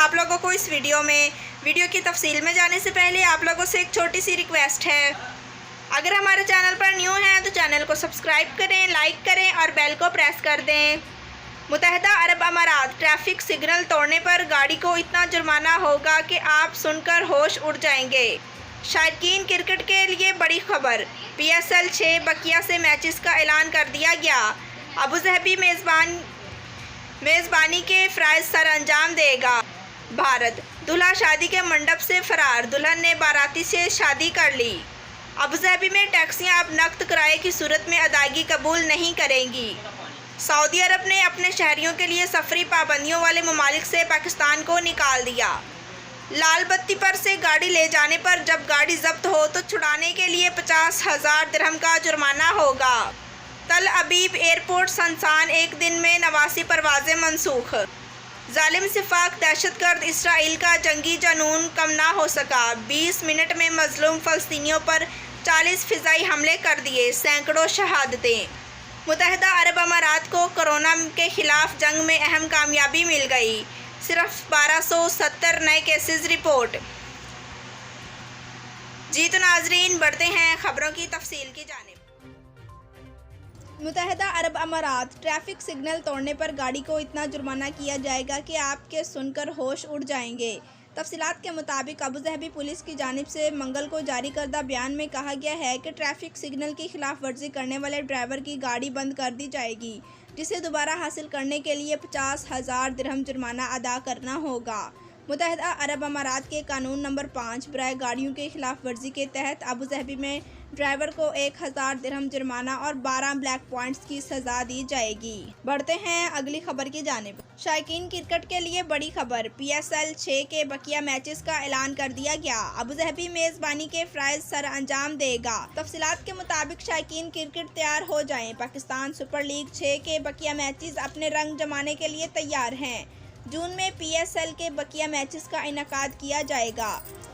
आप लोगों को इस वीडियो की तफसील में जाने से पहले आप लोगों से एक छोटी सी रिक्वेस्ट है। अगर हमारे चैनल पर न्यू हैं तो चैनल को सब्सक्राइब करें, लाइक करें और बेल को प्रेस कर दें। मुत्तहिदा अरब अमारात, ट्रैफिक सिग्नल तोड़ने पर गाड़ी को इतना जुर्माना होगा कि आप सुनकर होश उड़ जाएंगे। शायकीन क्रिकेट के लिए बड़ी खबर, PSL 6 बकिया से मैचेस का ऐलान कर दिया गया। अबू धाबी मेज़बानी के फ़राइज़ सर अंजाम देगा। भारत, दूल्हा शादी के मंडप से फरार, दुल्हन ने बाराती से शादी कर ली। अबू धाबी में टैक्सियां अब नकद किराए की सूरत में अदायगी कबूल नहीं करेंगी। सऊदी अरब ने अपने शहरियों के लिए सफरी पाबंदियों वाले ममालिक से पाकिस्तान को निकाल दिया। लाल बत्ती पर से गाड़ी ले जाने पर जब गाड़ी जब्त हो तो छुड़ाने के लिए 50,000 दिरहम का जुर्माना होगा। तल अबीब एयरपोर्ट संसान, एक दिन में 89 परवाज़ें मनसूख। जालिम सिफाक दहशतगर्द इसराइल का जंगी जनून कम ना हो सका। 20 मिनट में मजलूम फ़लस्तीनियों पर 40 फ़िज़ाई हमले कर दिए, सैकड़ों शहादतें। मुत्तहिदा अरब अमारात को कोरोना के ख़िलाफ़ जंग में अहम कामयाबी मिल गई, सिर्फ 1270 नए केसेस रिपोर्ट। जी तो नाजरीन, बढ़ते हैं ख़बरों की तफसील की जानिब। मुत्तहिदा अरब अमारात, ट्रैफिक सिग्नल तोड़ने पर गाड़ी को इतना जुर्माना किया जाएगा कि आपके सुनकर होश उड़ जाएंगे। तफसीलात के मुताबिक अबू धाबी पुलिस की जानिब से मंगल को जारी करदा बयान में कहा गया है कि ट्रैफिक सिग्नल की खिलाफ वर्जी करने वाले ड्राइवर की गाड़ी बंद कर दी जाएगी, जिसे दोबारा हासिल करने के लिए 50,000 दिरहम जुर्माना अदा करना होगा। मुत्तहिदा अरब अमारात के कानून नंबर 5 बराए गाड़ियों के खिलाफ वर्जी के तहत अबू धाबी में ड्राइवर को 1000 दिरहम जुर्माना और 12 ब्लैक पॉइंट्स की सज़ा दी जाएगी। बढ़ते हैं अगली खबर की जानिब। शायकीन क्रिकेट के लिए बड़ी खबर, PSL 6 के बकिया मैचेस का ऐलान कर दिया गया। अबू धाबी मेज़बानी के फ़राइज़ सर अंजाम देगा। तफसीलात के मुताबिक शायकीन क्रिकेट तैयार हो जाएं। पाकिस्तान सुपर लीग 6 के बकिया मैचेस अपने रंग जमाने के लिए तैयार हैं। जून में PSL के बकिया मैचेस का इनेकाद किया जाएगा,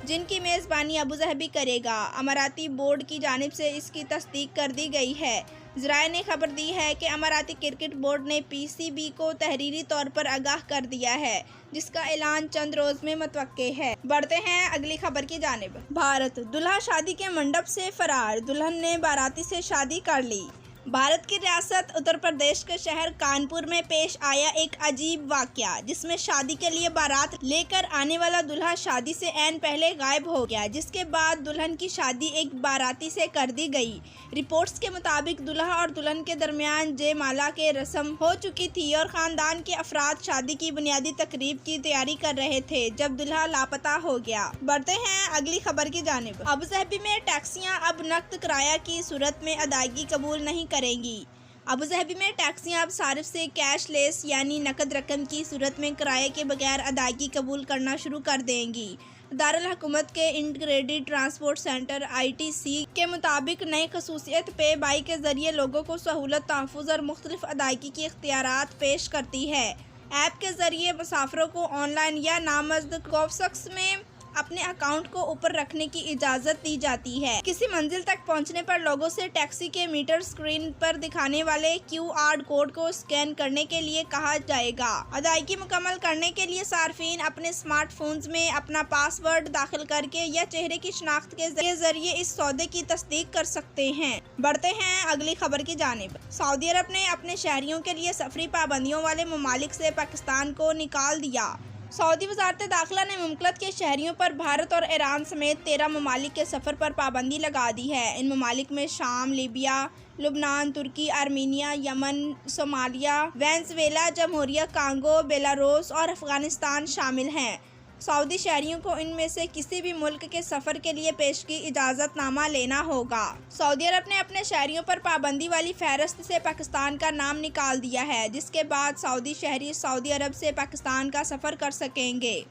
जिनकी मेज़बानी अबू धाबी करेगा। अमाराती बोर्ड की जानिब से इसकी तस्दीक कर दी गई है। ज़राए ने खबर दी है कि अमाराती क्रिकेट बोर्ड ने PCB को तहरीरी तौर पर आगाह कर दिया है, जिसका ऐलान चंद रोज़ में मुतवक्के है। बढ़ते हैं अगली खबर की जानिब। भारत, दूल्हा शादी के मंडप से फरार, दुल्हन ने बाराती से शादी कर ली। भारत की रियासत उत्तर प्रदेश के शहर कानपुर में पेश आया एक अजीब वाकया, जिसमें शादी के लिए बारात लेकर आने वाला दूल्हा शादी से ऐन पहले गायब हो गया, जिसके बाद दुल्हन की शादी एक बाराती से कर दी गई। रिपोर्ट्स के मुताबिक दूल्हा और दुल्हन के दरमियान जयमाला के रस्म हो चुकी थी और ख़ानदान के अफराद शादी की बुनियादी तकरीब की तैयारी कर रहे थे जब दूल्हा लापता हो गया। बढ़ते हैं अगली खबर की जानिब। अबू धाबी में टैक्सियां अब नकद किराया की सूरत में अदायगी कबूल नहीं करेंगी। अबू धाबी में टैक्सियां अब सारिफ से कैशलेस यानी नकद रकम की सूरत में किराए के बगैर अदायगी कबूल करना शुरू कर देंगी। दारुल हुकूमत के इंटीग्रेटेड ट्रांसपोर्ट सेंटर ITC के मुताबिक नई खसूसियत पे बाई के जरिए लोगों को सहूलत, तहफ़्फ़ुज़ और मुख्तलिफ अदायगी के इख्तियारात पेश करती है। ऐप के जरिए मुसाफिरों को ऑनलाइन या नामज़द कॉफ्सक्स में अपने अकाउंट को ऊपर रखने की इजाज़त दी जाती है। किसी मंजिल तक पहुंचने पर लोगों से टैक्सी के मीटर स्क्रीन पर दिखाने वाले QR कोड को स्कैन करने के लिए कहा जाएगा। अदायगी मुकम्मल करने के लिए सार्फिन अपने स्मार्टफोन्स में अपना पासवर्ड दाखिल करके या चेहरे की शनाख्त के जरिए इस सौदे की तस्दीक कर सकते हैं। बढ़ते हैं अगली खबर की जानिब। सऊदी अरब ने अपने शहरियों के लिए सफरी पाबंदियों वाले ममालिक से पाकिस्तान को निकाल दिया। सऊदी वज़ारत दाखिला ने मुमलकत के शहरियों पर भारत और ईरान समेत 13 ममालिक के सफ़र पर पाबंदी लगा दी है। इन ममालिक में शाम, लीबिया, लुबनान, तुर्की, आर्मीनिया, यमन, सोमालिया, वेनेज़ुएला, जमहूरिया कांगो, बेलारूस और अफ़गानिस्तान शामिल हैं। सऊदी शहरियों को इनमें से किसी भी मुल्क के सफ़र के लिए पेशगी इजाज़तनामा लेना होगा। सऊदी अरब ने अपने शहरियों पर पाबंदी वाली फहरिस्त से पाकिस्तान का नाम निकाल दिया है, जिसके बाद सऊदी शहरी सऊदी अरब से पाकिस्तान का सफ़र कर सकेंगे।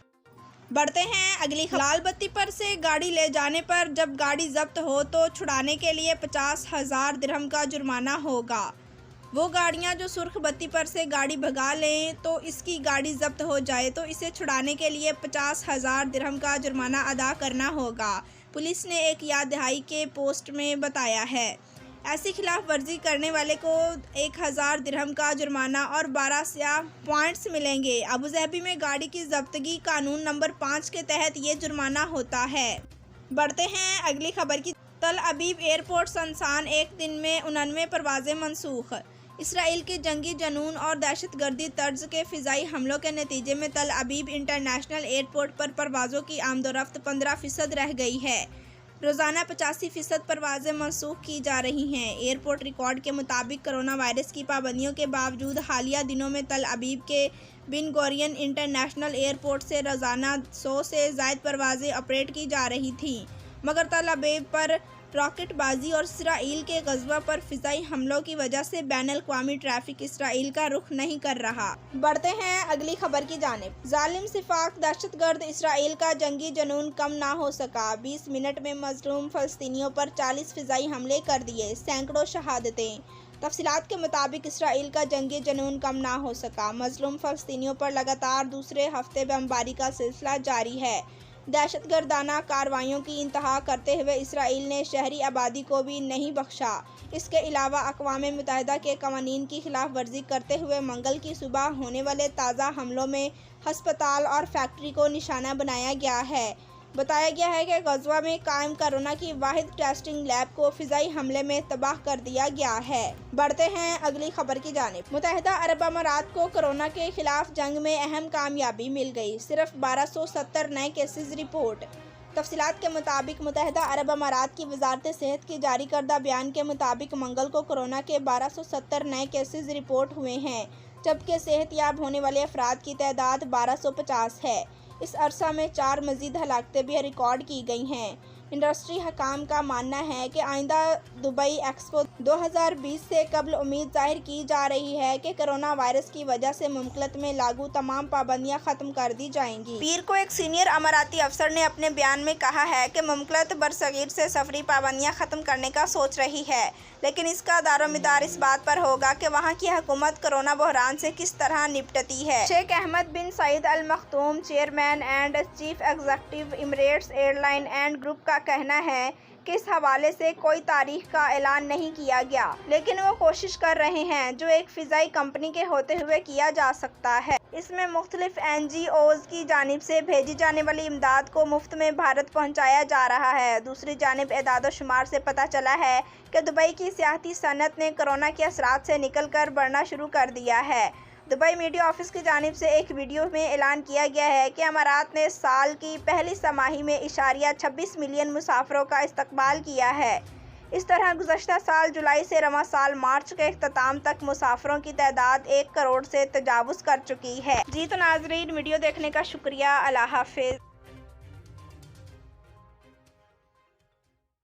बढ़ते हैं अगली खबर। लाल बत्ती पर से गाड़ी ले जाने पर जब गाड़ी जब्त हो तो छुड़ाने के लिए 50,000 दिरहम का जुर्माना होगा। वो गाड़ियां जो सुर्ख बत्ती पर से गाड़ी भगा लें तो इसकी गाड़ी जब्त हो जाए तो इसे छुड़ाने के लिए 50,000 दिरहम का जुर्माना अदा करना होगा, पुलिस ने एक याद दहाई के पोस्ट में बताया है। ऐसी खिलाफ वर्जी करने वाले को 1000 दिरहम का जुर्माना और 12 स्याह पॉइंट्स मिलेंगे। अबू धाबी में गाड़ी की जब्तगी कानून नंबर 5 के तहत ये जुर्माना होता है। बढ़ते हैं अगली खबर की। तल अबीब एयरपोर्ट संसान, एक दिन में 99 परवाजें मनसूख। इसराइल के जंगी जनून और दहशतगर्दी तर्ज के फ़िज़ाई हमलों के नतीजे में तल अबीब इंटरनेशनल एयरपोर्ट पर परवाज़ों की आमदोरफ्त 15% रह गई है। रोज़ाना 85% परवाज़ें मनसूख की जा रही हैं। एयरपोर्ट रिकॉर्ड के मुताबिक कोरोना वायरस की पाबंदियों के बावजूद हालिया दिनों में तल अबीब के बिन गोरियन इंटरनेशनल एयरपोर्ट से रोज़ाना 100 से ज़ायद परवाज़ें ऑपरेट की जा रही थीं, मगर तल अबीब पर रॉकेटबाजी और इसराइल के गज़वा पर फ़िज़ाई हमलों की वजह से बैनुल-अक़वामी ट्रैफ़िक इसराइल का रुख नहीं कर रहा। बढ़ते हैं अगली खबर की जानिब। ज़ालिम सिफ़ाक दहशतगर्द इसराइल का जंगी जनून कम ना हो सका। 20 मिनट में मज़लूम फ़लस्तीनियों पर 40 फ़िज़ाई हमले कर दिए, सैकड़ों शहादतें। तफ़सीलात के मुताबिक इसराइल का जंगी जनून कम ना हो सका। मज़लूम फ़लस्तीनियों पर लगातार दूसरे हफ्ते बमबारी का सिलसिला जारी है। दहशतगर्दाना कार्रवाइयों की इंतहा करते हुए इसराइल ने शहरी आबादी को भी नहीं बख्शा। इसके अलावा अक़वाम मुत्तहिदा के क़वानीन की खिलाफ वर्जी करते हुए मंगल की सुबह होने वाले ताज़ा हमलों में हस्पताल और फैक्ट्री को निशाना बनाया गया है। बताया गया है कि गज़वा में कायम कोरोना की वाहिद टेस्टिंग लैब को फ़िज़ाई हमले में तबाह कर दिया गया है। बढ़ते हैं अगली खबर की जानिब। मुत्तहिदा अरब अमारात को कोरोना के खिलाफ जंग में अहम कामयाबी मिल गई। सिर्फ 1270 नए केसेस रिपोर्ट। तफ़सीलात के मुताबिक मुत्तहिदा अरब अमारात की वज़ारत सेहत की जारी करदा बयान के मुताबिक मंगल को कोरोना के 1270 नए केसेस रिपोर्ट हुए हैं, जबकि सेहतयाब होने वाले अफराद की तादाद 1250 है। इस अरसा में 4 मज़ीद हलाकतें भी रिकॉर्ड की गई हैं। इंडस्ट्री हकाम का मानना है कि आइंदा दुबई एक्सपो 2020 से कबल उम्मीद जाहिर की जा रही है कि कोरोना वायरस की वजह से मुमलकत में लागू तमाम पाबंदियां ख़त्म कर दी जाएंगी। पीर को एक सीनियर अमाराती अफसर ने अपने बयान में कहा है कि मुमलकत बरसगीर से सफरी पाबंदियां ख़त्म करने का सोच रही है, लेकिन इसका दारोमदार इस बात पर होगा कि वहाँ की हुकूमत कोरोना बहरान से किस तरह निपटती है। Sheikh Ahmed bin Saeed Al Maktoum, chairman and chief executive Emirates airline and group का कहना है कि इस हवाले से कोई तारीख का ऐलान नहीं किया गया, लेकिन वो कोशिश कर रहे हैं जो एक फ़िज़ाई कंपनी के होते हुए किया जा सकता है। इसमें मुख्तलिफ NGOs की जानिब से भेजी जाने वाली इमदाद को मुफ्त में भारत पहुंचाया जा रहा है। दूसरी जानिब एदाद शुमार से पता चला है कि दुबई की सियाहती सनत ने कोरोना के असरात से निकल कर बढ़ना शुरू कर दिया है। दुबई मीडिया ऑफिस की जानिब से एक वीडियो में ऐलान किया गया है कि अमारात ने साल की पहली छमाही में 26 मिलियन मुसाफिरों का इस्तकबाल किया है। इस तरह गुज़श्ता साल जुलाई से रवां साल मार्च के इख्तिताम तक मुसाफिरों की तादाद 1 करोड़ से तजावुज़ कर चुकी है। जी तो नाज़रीन, वीडियो देखने का शुक्रिया। अल्लाह हाफ़िज़।